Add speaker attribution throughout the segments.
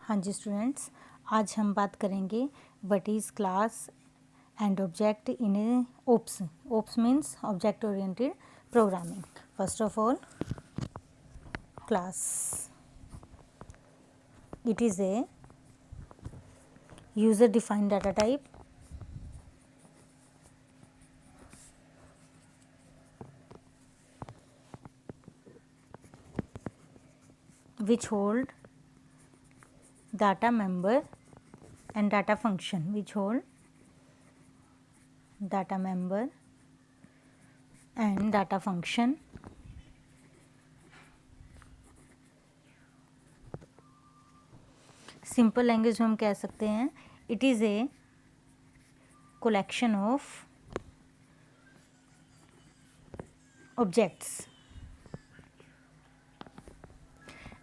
Speaker 1: हाँ जी स्टूडेंट्स, आज हम बात करेंगे what is class and object in a OOPs. OOPs means object oriented programming. First of all, class, it is a user defined data type which hold data member and data function, which hold data member and data function simple language में हम कह सकते हैं it is A collection of objects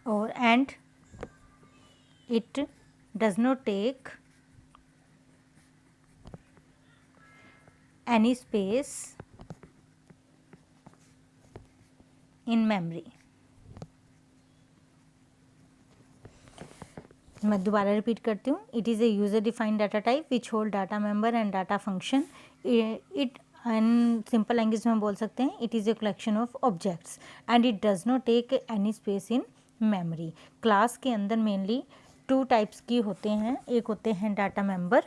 Speaker 1: or and it does not take any space in memory। मैं दोबारा repeat करती हूँ। It is a user defined data type which hold data member and data function. It and simple language में हम बोल सकते हैं it is a collection of objects and it does not take any space in memory. Class के अंदर mainly two types की होते हैं। एक होते हैं डाटा मेंबर।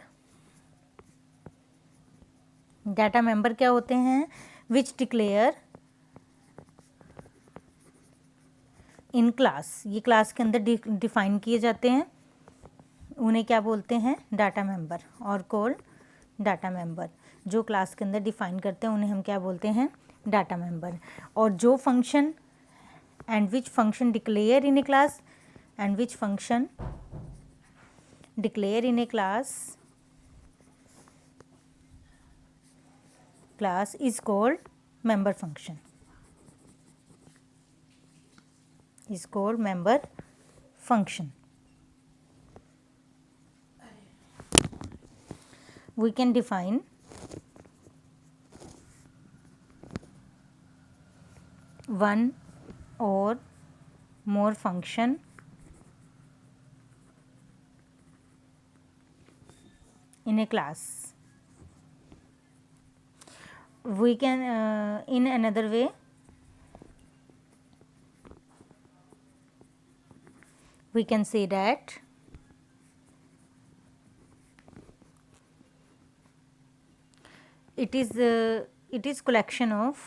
Speaker 1: डाटा मेंबर क्या होते हैं? विच डिक्लेयर इन क्लास। ये क्लास के अंदर डिफाइन किए जाते हैं, उन्हें क्या बोलते हैं? डाटा मेंबर और कॉल्ड डाटा मेंबर। जो क्लास के अंदर डिफाइन करते हैं उन्हें हम क्या बोलते हैं? Data member. और जो function and which function declare in A class and which function declare in A class is called member function, is called member function. We can define one or more function in a class. We can in another way we can say that it is collection of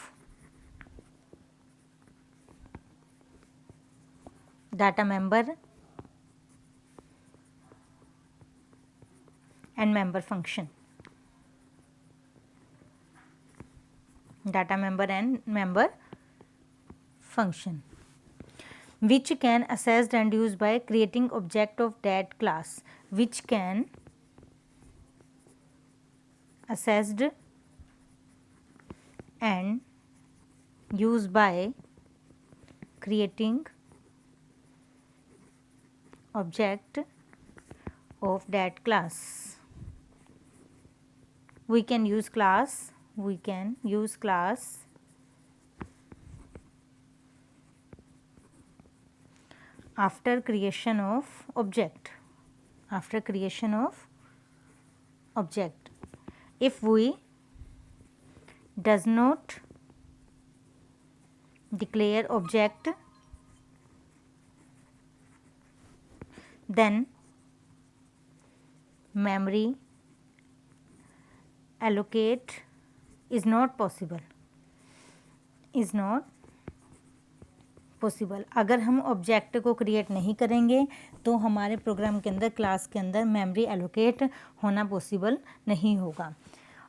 Speaker 1: data member and member function. Data member and member function which can accessed and used by creating object of that class, which can accessed and used by creating object of that class. We can use class after creation of object. If we does not declare object, then memory allocate is not possible. अगर हम object को create नहीं करेंगे तो हमारे programme के अंदर class के अंदर मेमोरी एलोकेट होना पॉसिबल नहीं होगा।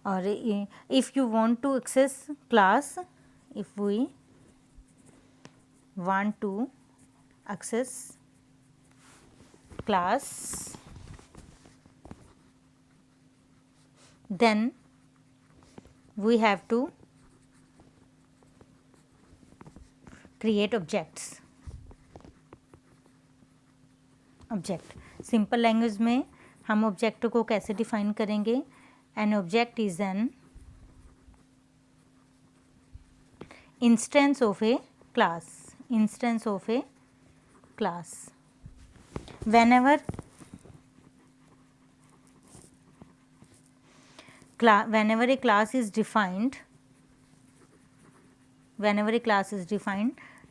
Speaker 1: और if you want to access class, if we want to access class, then we have to create object। Simple language में हम ऑब्जेक्ट को कैसे डिफाइन करेंगे? An object is an instance of a class. whenever whenever a class is defined,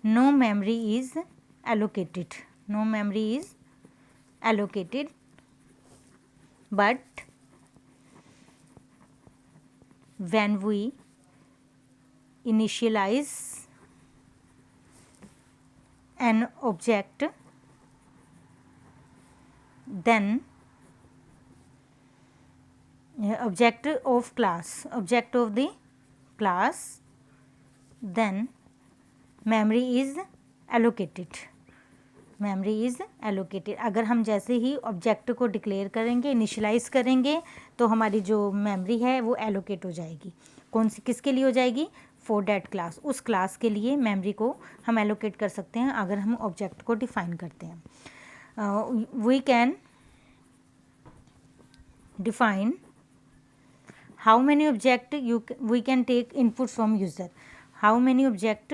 Speaker 1: no memory is allocated, but when we initialize an object, then object of the class, then memory is allocated. अगर हम जैसे ही object को declare करेंगे, initialise करेंगे, तो हमारी जो memory है वो एलोकेट हो जाएगी. कौन सी, किसके लिए हो जाएगी? For that class. उस क्लास के लिए मेमोरी को हम एलोकेट कर सकते हैं अगर हम ऑब्जेक्ट को डिफाइन करते हैं. We can define how many object we can take input from user. How many object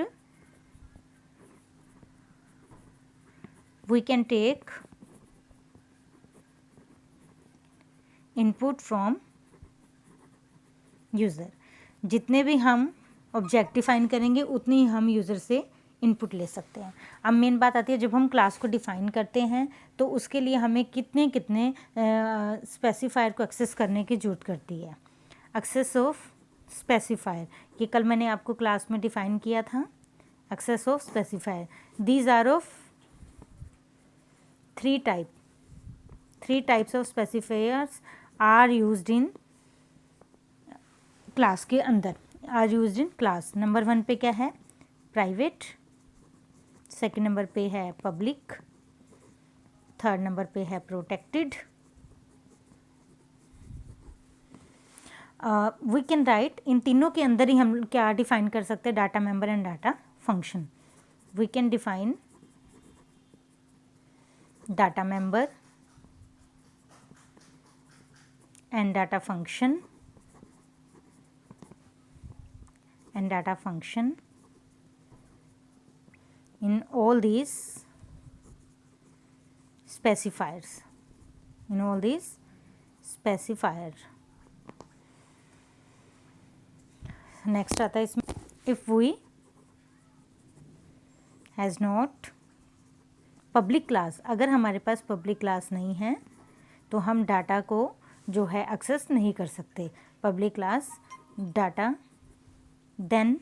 Speaker 1: we can take input from user. जितने भी हम ऑब्जेक्ट डिफाइन करेंगे उतनी ही हम यूज़र से इनपुट ले सकते हैं. अब मेन बात आती है, जब हम क्लास को डिफाइन करते हैं तो उसके लिए हमें कितने स्पेसिफायर को एक्सेस करने की ज़रूरत करती है. एक्सेस ऑफ स्पेसिफायर, ये कल मैंने आपको क्लास में डिफाइन किया था. Access of specifier, these are of three types of specifiers are used in class के अंदर, are used in class. Number 1 पे क्या है? प्राइवेट. सेकंड नंबर पे है पब्लिक. थर्ड नंबर पे है प्रोटेक्टेड. वी कैन राइट, इन तीनों के अंदर ही हम क्या डिफाइन कर सकते हैं? Data member and data function. We can define data member and data function in all these specifiers. Next आता है इसमें, if we has not public class. अगर हमारे पास पब्लिक क्लास नहीं है तो हम डाटा को जो है एक्सेस नहीं कर सकते. Public class data, then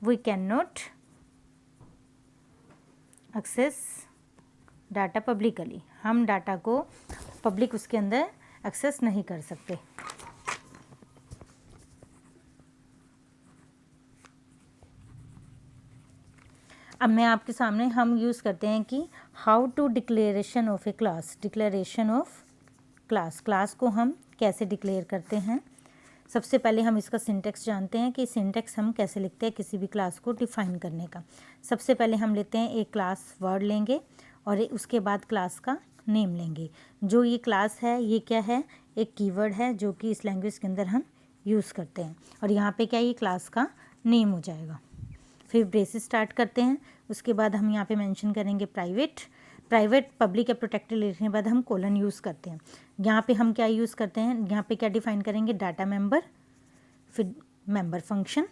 Speaker 1: we can not access data publicly. हम डाटा को पब्लिक उसके अंदर एक्सेस नहीं कर सकते. अब मैं आपके सामने हम यूज़ करते हैं कि how to declaration of a class. Class को हम कैसे डिक्लेयर करते हैं. सबसे पहले हम इसका सिंटेक्स जानते हैं कि सिंटेक्स हम कैसे लिखते हैं किसी भी क्लास को डिफाइन करने का. सबसे पहले हम लेते हैं एक क्लास वर्ड लेंगे और उसके बाद क्लास का नेम लेंगे. जो ये क्लास है ये क्या है? एक कीवर्ड है जो कि इस लैंग्वेज के अंदर हम यूज़ करते हैं. और यहाँ पे क्या, ये क्लास का नेम हो जाएगा. फिर ब्रेसेस स्टार्ट करते हैं. उसके बाद हम यहाँ पे मेंशन करेंगे प्राइवेट, पब्लिक या प्रोटेक्टेड लिखने के बाद हम कोलन यूज़ करते हैं. यहाँ पे हम क्या यूज़ करते हैं? यहाँ पे क्या डिफाइन करेंगे? डाटा मेंबर, फिर मेंबर फंक्शन.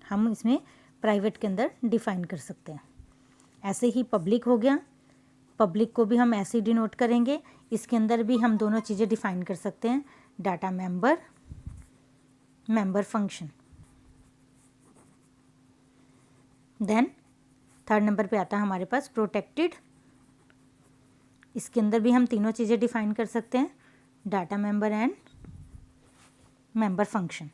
Speaker 1: हम इसमें प्राइवेट के अंदर डिफाइन कर सकते हैं. ऐसे ही पब्लिक हो गया, पब्लिक को भी हम ऐसे ही डिनोट करेंगे. इसके अंदर भी हम दोनों चीज़ें डिफाइन कर सकते हैं, data member, member function. Then third number पे आता है हमारे पास प्रोटेक्टेड. इसके अंदर भी हम तीनों चीज़ें डिफाइन कर सकते हैं, data member and member function.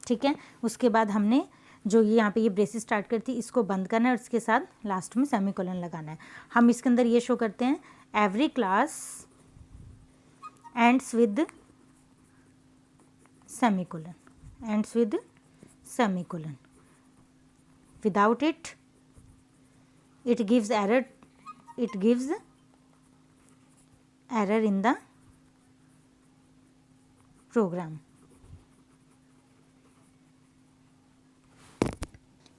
Speaker 1: ठीक है. उसके बाद हमने जो ये यहाँ पे ये ब्रेसेस स्टार्ट करती इसको बंद करना है और इसके साथ लास्ट में सेमीकोलन लगाना है. हम इसके अंदर ये शो करते हैं, every class ends with semicolon. Without it gives error in the program.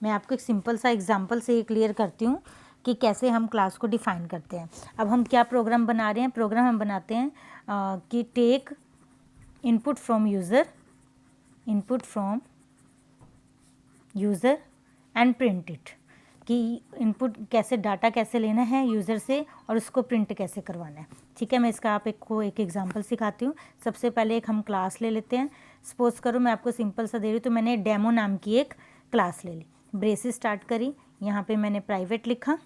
Speaker 1: मैं आपको एक सिंपल सा एग्जांपल से ये क्लियर करती हूँ कि कैसे हम क्लास को डिफ़ाइन करते हैं। अब हम क्या प्रोग्राम बना रहे हैं, प्रोग्राम हम बनाते हैं कि take input from user and print it, कि इनपुट कैसे, डाटा कैसे लेना है यूज़र से और उसको प्रिंट कैसे करवाना है। ठीक है, मैं इसका आप एक एग्जांपल सिखाती हूँ। सबसे पहले एक हम क्लास ले लेते हैं। सपोज करो मैं आपको सिंपल सा दे रही हूँ, तो मैंने डेमो नाम की एक क्लास ले ली, ब्रेसेस स्टार्ट करी, यहाँ पे मैंने प्राइवेट लिखा।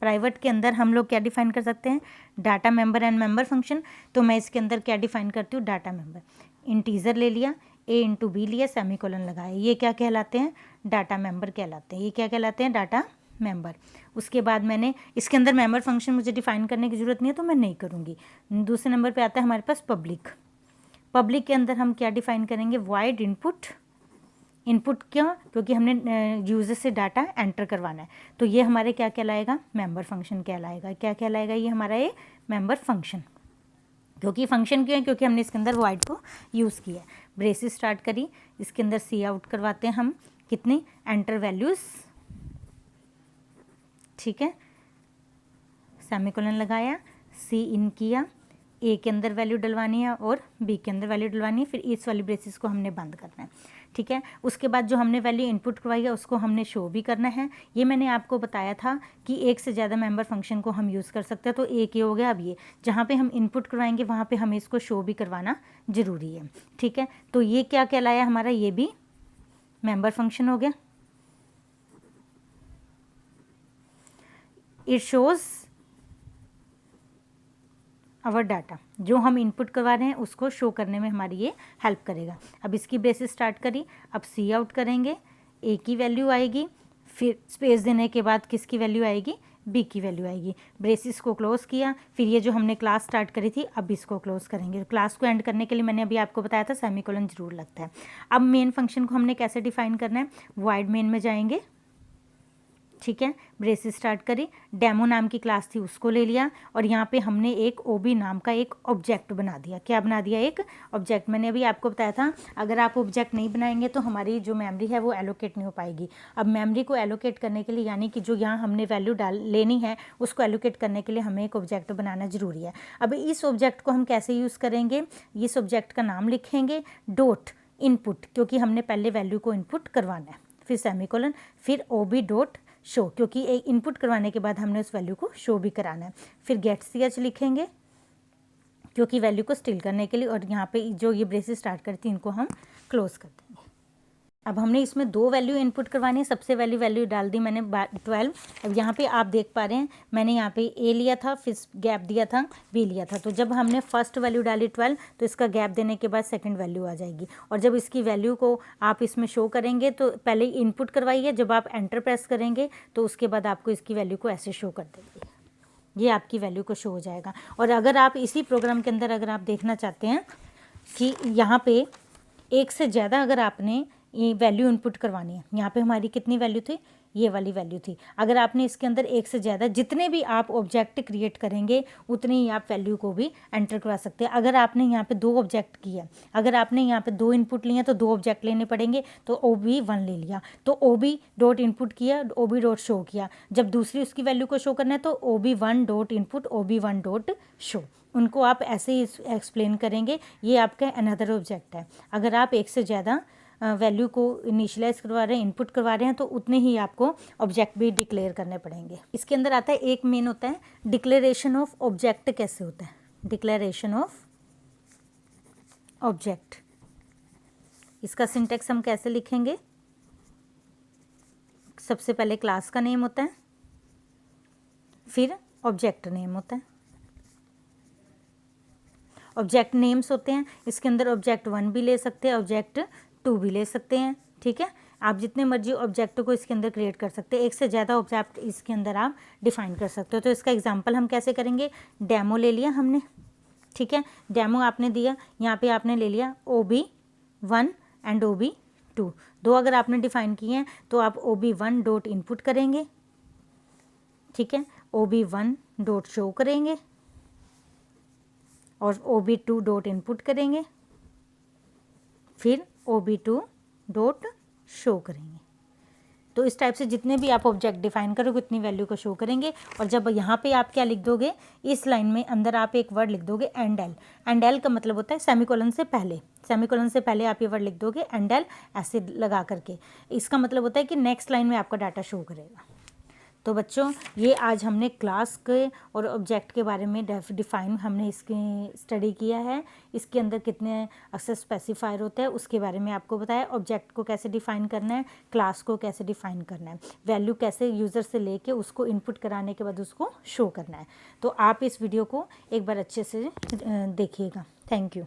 Speaker 1: प्राइवेट के अंदर हम लोग क्या डिफाइन कर सकते हैं, data member and member function. तो मैं इसके अंदर क्या डिफाइन करती हूँ, डाटा मेंबर। इंटीजर ले लिया, a इंटू बी लिया, सेमीकोलन लगाया, ये क्या कहलाते हैं, डाटा मेंबर कहलाते हैं। ये क्या कहलाते हैं, डाटा मेंबर। उसके बाद मैंने इसके अंदर मेंबर फंक्शन मुझे डिफाइन करने की ज़रूरत नहीं है, तो मैं नहीं करूँगी। दूसरे नंबर पे आता है हमारे पास पब्लिक। पब्लिक के अंदर हम क्या डिफाइन करेंगे, वाइड इनपुट क्यों, क्योंकि हमने यूज़र से डाटा एंटर करवाना है, तो ये हमारे क्या कहलाएगा, मेंबर फंक्शन कहलाएगा। क्या कहलाएगा, ये हमारा ये मेंबर फंक्शन। क्योंकि फंक्शन क्यों है, क्योंकि हमने इसके अंदर वाइड को यूज़ किया है। ब्रेसेस स्टार्ट करी, इसके अंदर सी आउट करवाते हैं हम, कितनी, एंटर वैल्यूज़, ठीक है, सेमीकोलन लगाया, सी इन किया, ए के अंदर वैल्यू डलवानी है और बी के अंदर वैल्यू डलवानी है, फिर इस वाली ब्रेसेस को हमने बंद करना है। ठीक है, उसके बाद जो हमने वैल्यू इनपुट करवाई है उसको हमने शो भी करना है। ये मैंने आपको बताया था कि एक से ज़्यादा मेंबर फंक्शन को हम यूज़ कर सकते हैं, तो एक ये हो गया। अब ये जहाँ पे हम इनपुट करवाएंगे वहाँ पे हमें इसको शो भी करवाना ज़रूरी है। ठीक है, तो ये क्या कहलाया हमारा, ये भी मेंबर फंक्शन हो गया। इट शोज़ आवर डाटा, जो हम इनपुट करवा रहे हैं उसको शो करने में हमारी ये हेल्प करेगा। अब इसकी बेसिस स्टार्ट करी, अब सी आउट करेंगे, ए की वैल्यू आएगी, फिर स्पेस देने के बाद किसकी वैल्यू आएगी, बी की वैल्यू आएगी। ब्रेसिस को क्लोज किया, फिर ये जो हमने क्लास स्टार्ट करी थी अब इसको क्लोज करेंगे। क्लास को एंड करने के लिए मैंने अभी आपको बताया था सेमीकोलन जरूर लगता है। अब मेन फंक्शन को हमने कैसे डिफाइन करना है, वाइड मेन में जाएंगे, ठीक है, ब्रेसेस स्टार्ट करी, डेमो नाम की क्लास थी उसको ले लिया और यहाँ पे हमने एक ओबी नाम का एक ऑब्जेक्ट बना दिया। क्या बना दिया, एक ऑब्जेक्ट। मैंने अभी आपको बताया था अगर आप ऑब्जेक्ट नहीं बनाएंगे तो हमारी जो मेमोरी है वो एलोकेट नहीं हो पाएगी। अब मेमोरी को एलोकेट करने के लिए, यानी कि जो यहाँ हमने वैल्यू लेनी है उसको एलोकेट करने के लिए हमें एक ऑब्जेक्ट बनाना ज़रूरी है। अब इस ऑब्जेक्ट को हम कैसे यूज़ करेंगे, इस ऑब्जेक्ट का नाम लिखेंगे डॉट इनपुट, क्योंकि हमने पहले वैल्यू को इनपुट करवाना है, फिर सेमीकोलन, फिर ओबी डॉट शो, क्योंकि एक इनपुट करवाने के बाद हमने उस वैल्यू को शो भी कराना है। फिर गेट सी एच लिखेंगे क्योंकि वैल्यू को स्टिल करने के लिए, और यहाँ पे जो ये ब्रेसेस स्टार्ट करती है इनको हम क्लोज कर देंगे। अब हमने इसमें दो वैल्यू इनपुट करवानी है। सबसे वैल्यू डाल दी मैंने 12। अब यहाँ पे आप देख पा रहे हैं मैंने यहाँ पे ए लिया था, फिर गैप दिया था, बी लिया था। तो जब हमने फर्स्ट वैल्यू डाली 12 तो इसका गैप देने के बाद सेकंड वैल्यू आ जाएगी। और जब इसकी वैल्यू को आप इसमें शो करेंगे तो पहले इनपुट करवाइए, जब आप एंटर प्रेस करेंगे तो उसके बाद आपको इसकी वैल्यू को ऐसे शो कर देंगे, ये आपकी वैल्यू को शो हो जाएगा। और अगर आप इसी प्रोग्राम के अंदर अगर आप देखना चाहते हैं कि यहाँ पे एक से ज़्यादा अगर आपने ये वैल्यू इनपुट करवानी है, यहाँ पे हमारी कितनी वैल्यू थी, ये वाली वैल्यू थी। अगर आपने इसके अंदर एक से ज़्यादा, जितने भी आप ऑब्जेक्ट क्रिएट करेंगे उतनी ही आप वैल्यू को भी एंटर करवा सकते हैं। अगर आपने यहाँ पे 2 ऑब्जेक्ट किया, अगर आपने यहाँ पे 2 इनपुट लिए तो 2 ऑब्जेक्ट लेने पड़ेंगे, तो OB1 ले लिया, तो OB डॉट इनपुट किया, OB डॉट शो किया। जब दूसरी उसकी वैल्यू को शो करना है तो OB1 dot input, OB1 dot show. उनको आप ऐसे ही एक्सप्लेन करेंगे। ये आपका अनदर ऑब्जेक्ट है। अगर आप एक से ज़्यादा वैल्यू को इनिशियलाइज करवा रहे हैं, इनपुट करवा रहे हैं, तो उतने ही आपको ऑब्जेक्ट भी डिक्लेयर करने पड़ेंगे। इसके अंदर आता है एक मेन होता है डिक्लेरेशन ऑफ ऑब्जेक्ट। कैसे होता है डिक्लेरेशन ऑफ ऑब्जेक्ट, इसका सिंटेक्स हम कैसे लिखेंगे, सबसे पहले क्लास का नेम होता है, फिर ऑब्जेक्ट नेम होता है, ऑब्जेक्ट नेम्स होते हैं। इसके अंदर ऑब्जेक्ट 1 भी ले सकते हैं, ऑब्जेक्ट 2 भी ले सकते हैं, ठीक है। आप जितने मर्जी ऑब्जेक्ट को इसके अंदर क्रिएट कर सकते हैं, एक से ज़्यादा ऑब्जेक्ट इसके अंदर आप डिफाइन कर सकते हो। तो इसका एग्जांपल हम कैसे करेंगे, डेमो ले लिया हमने, ठीक है, डेमो आपने दिया, यहाँ पे आपने ले लिया OB1 एंड OB2, 2 अगर आपने डिफाइन किए हैं तो आप OB1 डॉट इनपुट करेंगे, ठीक है, OB1 डॉट शो करेंगे और OB2 डॉट इनपुट करेंगे, फिर OB2 डॉट शो करेंगे। तो इस टाइप से जितने भी आप ऑब्जेक्ट डिफाइन करोगे उतनी वैल्यू को शो करेंगे। और जब यहाँ पे आप क्या लिख दोगे, इस लाइन में अंदर आप एक वर्ड लिख दोगे एंड एल। एंड एल का मतलब होता है सेमीकोलन से पहले, सेमीकोलन से पहले आप ये वर्ड लिख दोगे एंड एल ऐसे लगा करके। इसका मतलब होता है कि नेक्स्ट लाइन में आपका डाटा शो करेगा। तो बच्चों ये आज हमने क्लास के और ऑब्जेक्ट के बारे में डिफाइन हमने इसकी स्टडी किया है। इसके अंदर कितने एक्सेस स्पेसिफायर होते हैं उसके बारे में आपको बताया। ऑब्जेक्ट को कैसे डिफाइन करना है, क्लास को कैसे डिफाइन करना है, वैल्यू कैसे यूज़र से लेके उसको इनपुट कराने के बाद उसको शो करना है। तो आप इस वीडियो को एक बार अच्छे से देखिएगा। Thank you.